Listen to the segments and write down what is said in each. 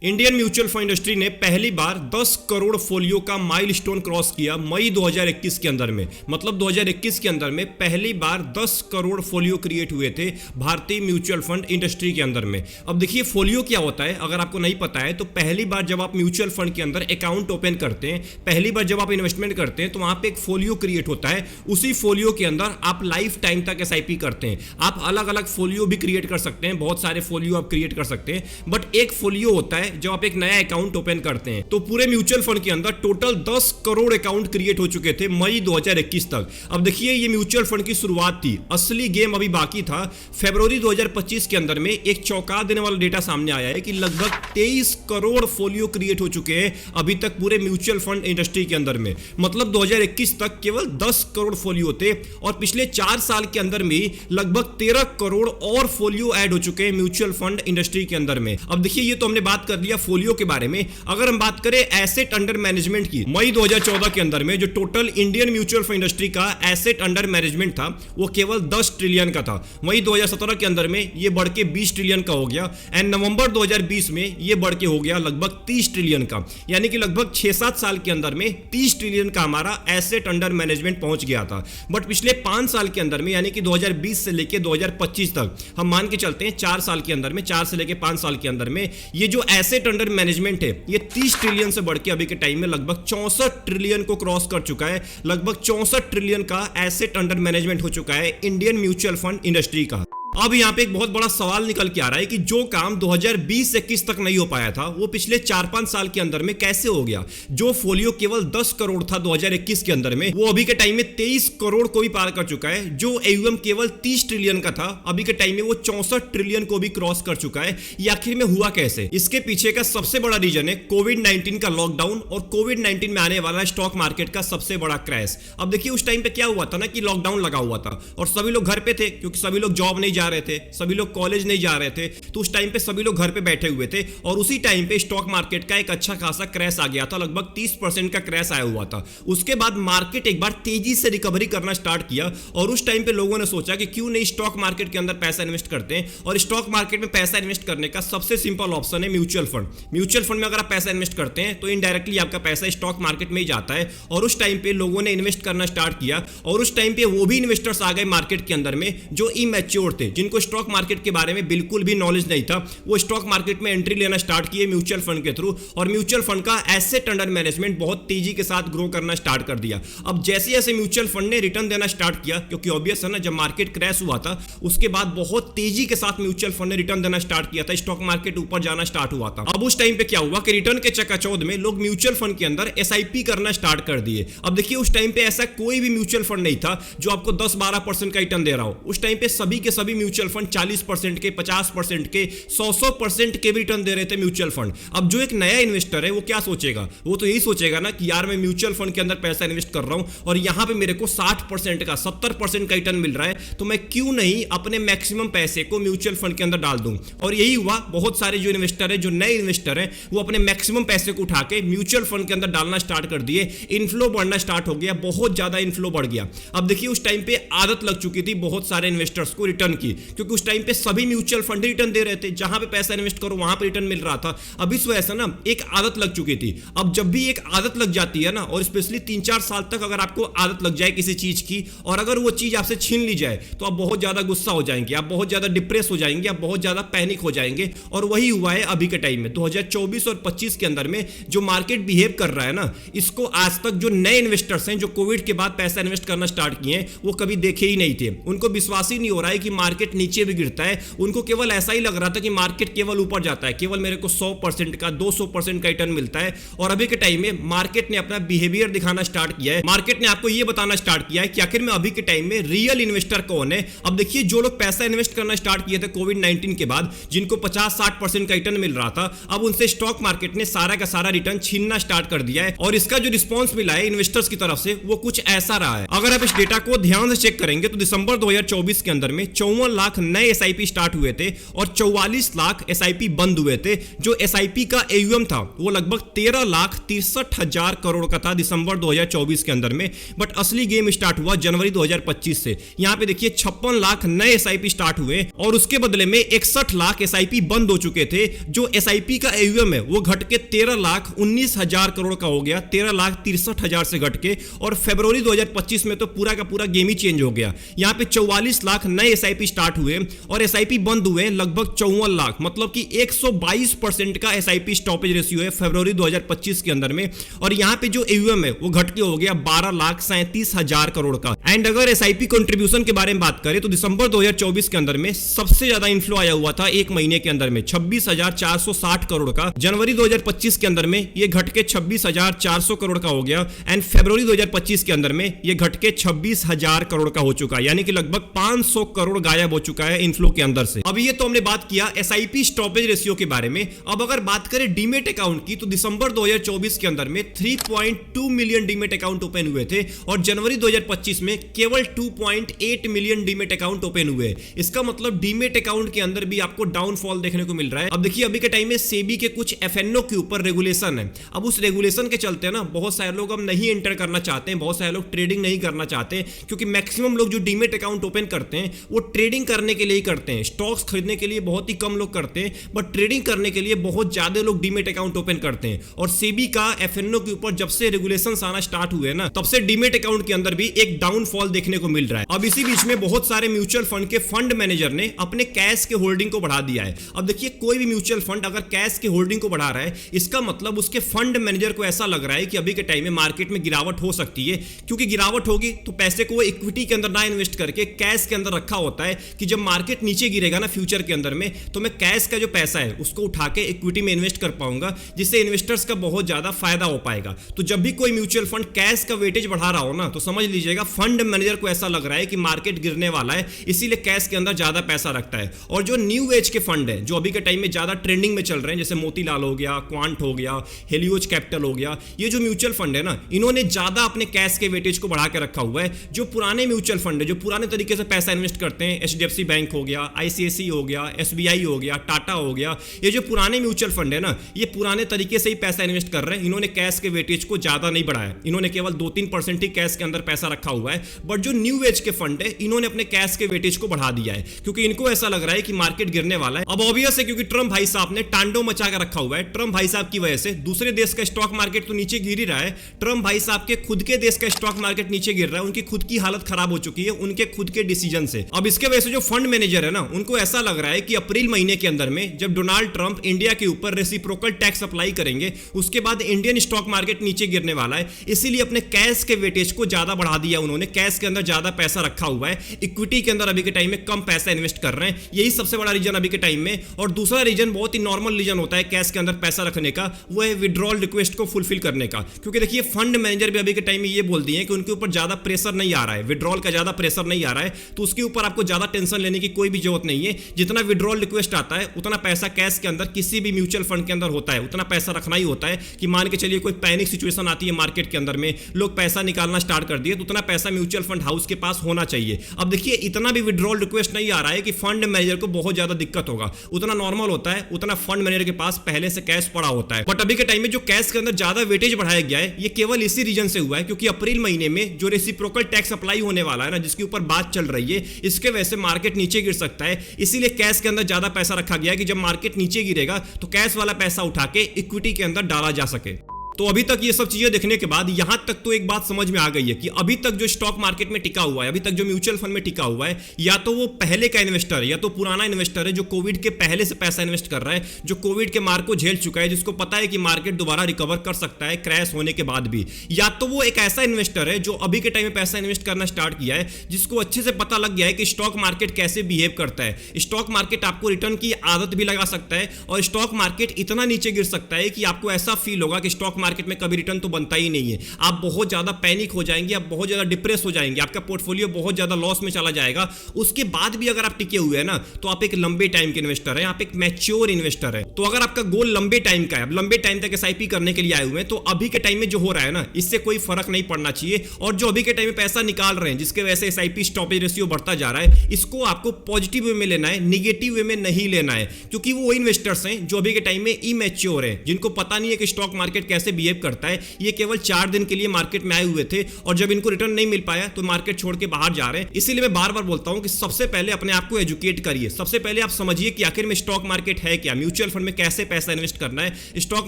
Indian mutual fund industry ने पहली बार 10 crore folio का माइलस्टोन क्रॉस किया मई 2021 के अंदर में। मतलब 2021 के अंदर में पहली बार 10 करोड़ फोलियो क्रिएट हुए थे भारतीय म्यूचुअल फंड इंडस्ट्री के अंदर में। अब देखिए फोलियो क्या होता है, अगर आपको नहीं पता है तो पहली बार जब आप म्यूचुअल फंड के अंदर अकाउंट ओपन करते हैं, पहली बार जब आप इन्वेस्टमेंट करते हैं तो वहां पे एक फोलियो क्रिएट होता है। उसी फोलियो के अंदर आप लाइफ टाइम तक एसआईपी करते हैं। आप अलग अलग फोलियो भी क्रिएट कर सकते हैं, बहुत सारे फोलियो आप क्रिएट कर सकते हैं, बट एक फोलियो होता है जब आप एक नया अकाउंट ओपन करते हैं। तो पूरे म्यूचुअल फंड के अंदर टोटल 10 करोड़ अकाउंट क्रिएट हो चुके थे मई 2021 तक। अब देखिए ये म्यूचुअल फंड की शुरुआत थी, असली गेम अभी बाकी था। फरवरी 2025 के अंदर में एक चौंका देने वाला डेटा सामने आया है कि लगभग 23 करोड़ फोलियो क्रिएट हो चुके हैं अभी तक पूरे म्यूचुअल फंड इंडस्ट्री के अंदर में। मतलब 2021 तक केवल 10 करोड़ फोलियो थे और पिछले 4 साल के अंदर में लगभग 13 करोड़ और फोलियो ऐड हो चुके हैं म्यूचुअल फंड इंडस्ट्री के अंदर में। अब देखिए ये तो हमने बात कर लिया फोलियो के बारे में। अगर हम बात करें एसेट अंडर मैनेजमेंट की, मई 2014 के अंदर में जो total Indian mutual fund industry का एसेट अंडर मैनेजमेंट था वो केवल 10 ट्रिलियन का था। मई 2017 के अंदर में ये बढ़ के 20 ट्रिलियन का हो गया एंड नवंबर 2020 में ये बढ़ के हो गया लगभग 30 ट्रिलियन का। यानी कि लगभग 6-7 साल के अंदर में 30 ट्रिलियन का हमारा एसेट अंडर मैनेजमेंट पहुंच गया था। बट पिछले 5 साल के अंदर में यानी कि 2020 से लेके 2025 तक हम मान के चलते हैं 4 साल के अंदर में, 4 से लेके 5 साल के अंदर में ये जो एसेट अंडर मैनेजमेंट है ये 30 ट्रिलियन से बढ़ के अभी के टाइम में लगभग 64 ट्रिलियन को क्रॉस कर चुका है। लगभग 64 ट्रिलियन का एसेट अंडर मैनेजमेंट हो चुका है इंडियन म्यूचुअल फंड इंडस्ट्री का। अब यहाँ पे एक बहुत बड़ा सवाल निकल के आ रहा है कि जो काम 2020-21 तक नहीं हो पाया था वो पिछले 4-5 साल के अंदर में कैसे हो गया। जो फोलियो केवल 10 करोड़ था 2021 के अंदर में, वो अभी के टाइम में 23 करोड़ को भी पार कर चुका है। जो एयूएम केवल 30 ट्रिलियन का था अभी के टाइम में वो 64 ट्रिलियन को भी क्रॉस कर चुका है। ये आखिर में हुआ कैसे? इसके पीछे का सबसे बड़ा रीजन है कोविड-19 का लॉकडाउन और कोविड-19 में आने वाला स्टॉक मार्केट का सबसे बड़ा क्रैश। अब देखिए उस टाइम पे क्या हुआ था ना कि लॉकडाउन लगा हुआ था और सभी लोग घर पे थे क्योंकि सभी लोग जॉब नहीं जा रहे थे, सभी लोग कॉलेज नहीं जा रहे थे, तो उस टाइम पे सभी लोग घर पे बैठे हुए थे और उसी टाइम पे स्टॉक मार्केट का एक अच्छा खासा क्रैश आ गया था। लगभग 30% का क्रैश आया हुआ था। उसके बाद मार्केट एक बार तेजी से रिकवरी करना स्टार्ट किया और उस टाइम पे लोगों ने सोचा कि क्यों नहीं स्टॉक मार्केट के अंदर पैसा इन्वेस्ट करते हैं। और स्टॉक मार्केट में पैसा इन्वेस्ट करने का सबसे सिंपल ऑप्शन है म्यूचुअल फंड। म्यूचुअल फंड में अगर आप पैसा इन्वेस्ट करते हैं तो इनडायरेक्टली आपका पैसा स्टॉक मार्केट में ही जाता है। और उस टाइम पे लोगों ने इन्वेस्ट करना स्टार्ट किया और उस टाइम पे वो भी इन्वेस्टर्स आ गए मार्केट के अंदर में जो इमैच्योर थे, जिनको स्टॉक मार्केट के बारे में बिल्कुल भी नॉलेज नहीं था। वो स्टॉक मार्केट में एंट्री लेना स्टार्ट किए म्यूचुअल फंड के थ्रू और म्यूचुअल फंड का एसेट अंडर मैनेजमेंट बहुत तेजी के साथ ग्रो करना स्टार्ट कर दिया। अब जैसे जैसे म्यूचुअल फंड ने रिटर्न देना स्टार्ट किया, क्योंकि ऑब्वियस है ना जब मार्केट क्रैश हुआ था उसके बाद बहुत तेजी के साथ म्यूचुअल फंड ने रिटर्न देना स्टार्ट किया था, स्टॉक मार्केट ऊपर जाना स्टार्ट हुआ था। अब उस टाइम पे क्या हुआ कि रिटर्न के चकाचौंध में लोग म्यूचुअल फंड के अंदर एसआईपी करना स्टार्ट कर दिए। अब देखिए उस टाइम पे ऐसा कोई भी म्यूचुअल फंड नहीं था जो आपको 10-12% का रिटर्न दे रहा हो। उस टाइम पे सभी के सभी म्यूचुअल फंड 40% के, 50% के, 100% के भी रिटर्न दे रहे थे म्यूचुअल फंड। अब जो एक नया इन्वेस्टर है वो क्या सोचेगा? वो तो यही सोचेगा ना कि यार मैं म्यूचुअल फंड के अंदर पैसा इन्वेस्ट कर रहा हूं और यहां पे मेरे को 60% का, 70% का रिटर्न मिल रहा है, तो मैं क्यों नहीं अपने मैक्सिमम पैसे को म्यूचुअल फंड के अंदर डाल दूं। और यही हुआ, बहुत सारे जो इन्वेस्टर है, जो नए इन्वेस्टर है, वो अपने मैक्सिमम पैसे को उठा के म्यूचुअल फंड के अंदर डालना स्टार्ट कर दिए। इनफ्लो बढ़ना स्टार्ट हो गया, बहुत ज्यादा इनफ्लो बढ़ गया। अब देखिए उस टाइम पे आदत लग चुकी थी बहुत सारे इन्वेस्टर्स को रिटर्न की, क्योंकि उस टाइम पे सभी म्यूचुअल फंड रिटर्न दे रहे थे, जहां पे पैसा इन्वेस्ट करो वहां पे रिटर्न मिल रहा था। अब इस वजह से ना एक आदत लग चुकी थी। अब जब भी एक आदत लग जाती है ना, और स्पेशली 3-4 साल तक अगर आपको आदत लग जाए किसी चीज की और अगर वो चीज आपसे छीन ली जाए तो आप बहुत ज्यादा गुस्सा हो जाएंगे, आप बहुत ज्यादा डिप्रेस हो जाएंगे, आप बहुत ज्यादा पैनिक हो जाएंगे। और वही हुआ है अभी के टाइम में 2024 और 25 के अंदर में जो मार्केट बिहेव कर रहा है ना, इसको आज तक जो नए इन्वेस्टर्स हैं जो कोविड के बाद पैसा इन्वेस्ट करना स्टार्ट किए वो कभी देखे ही नहीं थे। उनको विश्वास ही नहीं हो रहा है कि मार्केट नीचे भी गिरता है। उनको केवल ऐसा ही लग रहा था कि मार्केट केवल ऊपर जाता है, केवल मेरे को 100% का, 200% का रिटर्न मिलता है। और अभी के टाइम में मार्केट ने अपना बिहेवियर दिखाना स्टार्ट किया है। मार्केट ने आपको यह बताना स्टार्ट किया है कि आखिर में अभी के टाइम में रियल इन्वेस्टर कौन है। अब देखिए जो लोग पैसा इन्वेस्ट करना स्टार्ट किए थे कोविड-19 के बाद, जिनको 50-60% का रिटर्न मिल रहा था, अब उनसे स्टॉक मार्केट ने सारा का सारा रिटर्न छीनना स्टार्ट कर दिया है। और इसका जो रिस्पॉन्स मिला है इन्वेस्टर्स की तरफ से वो कुछ ऐसा रहा है। अगर आप इस डेटा को ध्यान से चेक करेंगे तो दिसंबर 2024 के अंदर में 54 लाख नए SIP स्टार्ट हुए थे और 44 लाख SIP बंद हुए थे। जो SIP का AUM था वो लगभग 13,63,000 करोड़ का था दिसंबर 2024 के अंदर में। बट असली गेम स्टार्ट हुआ जनवरी 2025 से। यहां पे देखिए 56 लाख नए SIP स्टार्ट हुए और उसके बदले में 61 लाख SIP बंद हो चुके थे। जो SIP का AUM है वो घट के 13,19,000 करोड़ का हो गया, 13,63,000 से घट के। और फरवरी 2025 में तो पूरा का पूरा गेम ही चेंज हो गया। यहां पे 44 लाख नए SIP स्टार्ट हुए और SIP बंद हुए लगभग 54 लाख, मतलब कि 122% का SIP स्टॉपेज रेशियो है फरवरी 2025 के अंदर में। और यहां पे जो AUM है वो घट के हो गया 12,37,000 करोड़ का। एंड अगर SIP कंट्रीब्यूशन के बारे में बात करें तो दिसंबर 2024 के अंदर में सबसे ज्यादा इनफ्लो आया हुआ था एक महीने के अंदर में 26,460 करोड़ का। जनवरी 2025 के अंदर में ये घट के 26,400 करोड़ का हो गया। एंड फरवरी 2025 के अंदर में ये घट के 26,000 करोड़ का हो चुका है, यानी कि लगभग 500 करोड़ गायब हो चुका है इनफ्लो के अंदर से। अभी ये तो हमने बात किया SIP स्टॉपेज रेशियो के बारे में। अब अगर बात करें डीमेट अकाउंट की तो दिसंबर 2024 के अंदर में 3.2 मिलियन डीमेट अकाउंट ओपन हुए थे और जनवरी 2025 में केवल 2.8 मिलियन डीमेट अकाउंट ओपन हुए। इसका मतलब डीमेट अकाउंट के अंदर भी आपको डाउनफॉल देखने को मिल रहा है। अब देखिए अभी के टाइम में सेबी के कुछ FNO के ऊपर रेगुलेशन है। अब उस रेगुलेशन के चलते ना बहुत सारे लोग अब नहीं एंटर करना चाहते हैं, बहुत सारे लोग ट्रेडिंग नहीं करना चाहते हैं, क्योंकि मैक्सिमम लोग जो डीमेट अकाउंट ओपन करते हैं वो ट्रेडिंग करने के लिए ही करते हैं। स्टॉक्स खरीदने के लिए बहुत ही कम लोग करते हैं, बट ट्रेडिंग करने के लिए बहुत ज्यादा लोग डीमेट अकाउंट ओपन करते हैं। और सेबी का FNO के ऊपर जब से रेगुलेशंस आना स्टार्ट हुए ना तब से डीमेट अकाउंट के अंदर भी एक डाउनफॉल देखने को मिल रहा है। अब इसी बीच में बहुत सारे म्यूचुअल फंड के फंड मैनेजर ने अपने कैश के होल्डिंग को बढ़ा दिया है। अब देखिए कोई भी म्यूचुअल फंड अगर कैश के होल्डिंग को बढ़ा रहा है इसका मतलब उसके फंड मैनेजर को ऐसा लग रहा है कि अभी के टाइम में मार्केट में गिरावट हो सकती है, क्योंकि गिरावट होगी तो पैसे को वो इक्विटी के अंदर ना इन्वेस्ट करके कैश के अंदर रखा होता है कि जब मार्केट नीचे गिरेगा ना फ्यूचर के अंदर में तो मैं कैश का जो पैसा है उसको उठा के इक्विटी में इन्वेस्ट कर पाऊंगा, जिससे इन्वेस्टर्स का बहुत ज्यादा फायदा हो पाएगा। तो जब भी कोई म्यूचुअल फंड कैश का वेटेज बढ़ा रहा हो ना तो समझ लीजिएगा फंड मैनेजर को ऐसा लग रहा है कि मार्केट गिरने वाला है, इसीलिए कैश के अंदर ज्यादा पैसा रखता है। और जो न्यू एज के फंड है जो अभी के टाइम में ज्यादा ट्रेंडिंग में चल रहे हैं, जैसे मोतीलाल हो गया, क्वांट हो गया, हेलियोज कैपिटल हो गया, ये जो म्यूचुअल फंड है ना इन्होंने ज्यादा अपने कैश के वेटेज को बढ़ा के रखा हुआ है। जो पुराने म्यूचुअल फंड है जो पुराने तरीके से पैसा इन्वेस्ट करते हैं, HDFC बैंक हो गया, ICICI हो गया, SBI हो गया, टाटा हो गया, ये जो पुराने म्यूचुअल फंड है ना ये पुराने तरीके से ही पैसा इन्वेस्ट कर रहे हैं। इन्होंने कैश के वेटेज को ज्यादा नहीं बढ़ाया, इन्होंने केवल 2-3% ही कैश के अंदर पैसा रखा हुआ है। बट जो न्यू एज के फंड है इन्होंने अपने कैश के वेटेज को बढ़ा दिया है, क्योंकि इनको ऐसा लग रहा है कि मार्केट गिरने वाला है। अब ऑब्वियस है क्योंकि ट्रम्प भाई साहब ने टांडो मचा के रखा हुआ है। ट्रम्प भाई साहब की वजह से दूसरे देश का स्टॉक मार्केट तो नीचे गिर ही रहा है, ट्रम्प भाई साहब के खुद के देश का स्टॉक मार्केट नीचे गिर रहा है, उनकी खुद की हालत खराब हो चुकी है उनके खुद के डिसीजन से। अब इसके वजह से जो फंड मैनेजर है ना उनको ऐसा लग रहा है कि अप्रैल महीने के अंदर में जब डोनाल्ड ट्रंप इंडिया के ऊपर रेसिप्रोकल टैक्स अप्लाई करेंगे उसके बाद इंडियन स्टॉक मार्केट नीचे गिरने वाला है, इसीलिए अपने कैश के वेटेज को ज्यादा बढ़ा दिया उन्होंने। कैश के अंदर ज्यादा पैसा रखा हुआ है, इक्विटी के अंदर अभी के टाइम में कम पैसा इन्वेस्ट कर रहे हैं, यही सबसे बड़ा रीजन अभी के टाइम में। और दूसरा रीजन बहुत ही नॉर्मल रीजन होता है कैश के अंदर पैसा रखने का, वो है विड्रॉल रिक्वेस्ट को फुलफिल करने का। क्योंकि देखिए फंड मैनेजर भी अभी के टाइम में ये बोल दिए कि उनके ऊपर ज्यादा प्रेशर नहीं आ रहा है, विड्रॉल का ज्यादा प्रेशर नहीं आ रहा है, तो उसके ऊपर आपको ज्यादा टेंशन लेने की कोई भी जरूरत नहीं है। जितना विड्रॉल रिक्वेस्ट आता है उतना पैसा कैश के अंदर किसी भी म्यूचुअल फंड के अंदर होता है, उतना पैसा रखना ही होता है कि मान के चलिए कोई पैनिक सिचुएशन आती है मार्केट के अंदर में, लोग पैसा निकालना स्टार्ट कर दिए, तो उतना पैसा म्यूचुअल फंड हाउस के पास होना चाहिए। अब देखिए इतना भी विड्रॉल रिक्वेस्ट नहीं आ रहा है कि फंड मैनेजर को बहुत ज्यादा दिक्कत होगा, उतना नॉर्मल होता है, उतना फंड मैनेजर के पास पहले से कैश पड़ा होता है। बट अभी के टाइम में जो कैश के अंदर ज्यादा वेटेज बढ़ाया गया है ये केवल इसी रीजन से हुआ है क्योंकि अप्रैल महीने में जो रेसिप्रोकल टैक्स अप्लाई होने वाला है ना, जिसके ऊपर बात चल रही है, इसके वजह से मार्केट नीचे गिर सकता है, इसीलिए कैश के अंदर ज्यादा पैसा रखा गया है कि जब मार्केट नीचे गिरेगा तो कैश वाला पैसा उठा के इक्विटी के अंदर डाला जा सके। तो अभी तक ये सब चीजें देखने के बाद यहां तक तो एक बात समझ में आ गई है कि अभी तक जो स्टॉक मार्केट में टिका हुआ है, अभी तक जो म्यूचुअल फंड में टिका हुआ है, या तो वो पहले का इन्वेस्टर है या तो पुराना इन्वेस्टर है जो कोविड के पहले से पैसा इन्वेस्ट कर रहा है, जो कोविड के मार को झेल चुका है, जिसको पता है कि मार्केट दोबारा रिकवर कर सकता है क्रैश होने के बाद भी, या तो वो एक ऐसा इन्वेस्टर है जो अभी के टाइम में पैसा इन्वेस्ट करना स्टार्ट किया है, जिसको अच्छे से पता लग गया है कि स्टॉक मार्केट कैसे बिहेव करता है, स्टॉक मार्केट आपको रिटर्न की आदत भी लगा सकता है और स्टॉक मार्केट इतना नीचे गिर सकता है कि आपको ऐसा फील होगा कि स्टॉक मार्केट में कभी रिटर्न तो बनता ही नहीं है। आप बहुत ज्यादा पैनिक हो जाएंगे, आप बहुत ज्यादा डिप्रेस हो जाएंगे, आपका पोर्टफोलियो बहुत ज्यादा लॉस में चला जाएगा। उसके बाद भी अगर आप टिके हुए हैं ना, तो आप एक लंबे टाइम के इन्वेस्टर हैं, आप एक मैच्योर इन्वेस्टर हैं। तो अगर आपका गोल लंबे टाइम का है, लंबे टाइम तक एसआईपी करने के लिए आए हुए हैं, तो अभी के टाइम में जो हो रहा है ना, इससे कोई फर्क नहीं पड़ना चाहिए। और जो अभी के टाइम में पैसा निकाल रहे हैं, जिसके वजह से एसआईपी स्टॉपेज रेशियो बढ़ता जा रहा है, इसको आपको पॉजिटिव वे में लेना है, निगेटिव वे में नहीं लेना है। क्योंकि वो इन्वेस्टर्स हैं जो अभी के टाइम में इमैच्योर हैं, जिनको पता नहीं है कि स्टॉक मार्केट कैसे बिहेव करता है। ये केवल 4 दिन के लिए मार्केट में आए हुए थे और जब इनको रिटर्न नहीं मिल पाया तो मार्केट छोड़ के बाहर जा रहे हैं। इसीलिए मैं बार बार बोलता हूं कि सबसे पहले अपने आप को एजुकेट करिए। सबसे पहले आप समझिए कि आखिर में स्टॉक मार्केट है क्या, म्यूचुअल फंड में कैसे पैसा इन्वेस्ट करना है। स्टॉक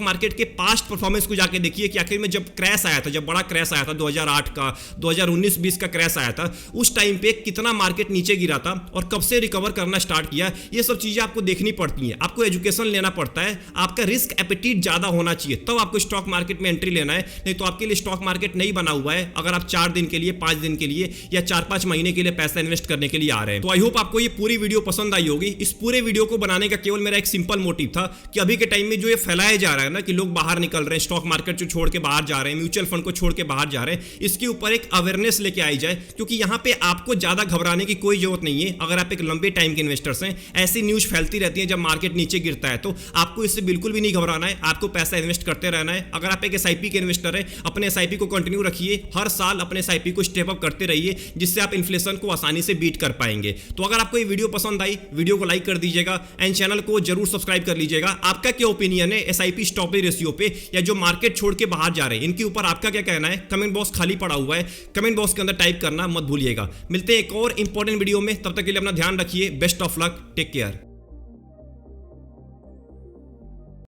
मार्केट के पास्ट परफॉर्मेंस को जाके देखिए कि आखिर में जब क्रैश आया था, जब बड़ा क्रैश आया था 2008 का, 2019-20 का क्रैश आया था, उस टाइम पे कितना मार्केट नीचे गिरा था और कब से रिकवर करना स्टार्ट किया। ये सब चीजें आपको देखनी पड़ती हैं, आपको एजुकेशन लेना पड़ता है, आपका रिस्क एपेटाइट ज्यादा होना चाहिए, तब आपको स्टॉक मार्केट में एंट्री लेना है। नहीं तो आपके लिए स्टॉक मार्केट नहीं बना हुआ है अगर आप 4 दिन के लिए, 5 दिन के लिए या 4-5 महीने के लिए पैसा इन्वेस्ट करने के लिए आ रहे हैं। तो आई होप आपको ये पूरी वीडियो पसंद आई होगी। इस पूरे वीडियो को बनाने का केवल मेरा एक सिंपल मोटिव था कि अभी के टाइम में जो ये फैलाया जा रहा है ना कि लोग बाहर निकल रहे हैं, स्टॉक मार्केट को छोड़ के बाहर जा रहे हैं, म्यूचुअल फंड को छोड़ के बाहर जा रहे हैं, इसके ऊपर एक अवेयरनेस लेके आई जाए। क्योंकि यहां पे आपको ज्यादा घबराने की कोई जरूरत नहीं है। अगर आप एक लंबे टाइम के इन्वेस्टर्स हैं, ऐसी न्यूज फैलती रहती है जब मार्केट नीचे गिरता है, तो आपको इससे बिल्कुल भी नहीं घबराना है। आपको पैसा इन्वेस्ट करते रहना है। अगर आप एक एसआईपी के इन्वेस्टर हैं, अपने एसआईपी को कंटिन्यू रखिए, हर साल अपने एसआईपी को स्टेप अप करते रहिए, जिससे आप इन्फ्लेशन को आसानी से बीट कर पाएंगे। तो अगर आपको ये वीडियो पसंद आई, वीडियो को लाइक कर दीजिएगा एंड चैनल को जरूर सब्सक्राइब कर लीजिएगा। आपका क्या ओपिनियन है एसआईपी स्टॉपेज रेशियो पे, या जो मार्केट छोड़ के बाहर जा रहे हैं, इनके ऊपर आपका क्या कहना है? कमेंट बॉक्स खाली पड़ा हुआ है, कमेंट बॉक्स के अंदर टाइप करना मत भूलिएगा। मिलते हैं एक और इंपॉर्टेंट वीडियो में, तब तक के लिए अपना ध्यान रखिए। Best of luck, take care.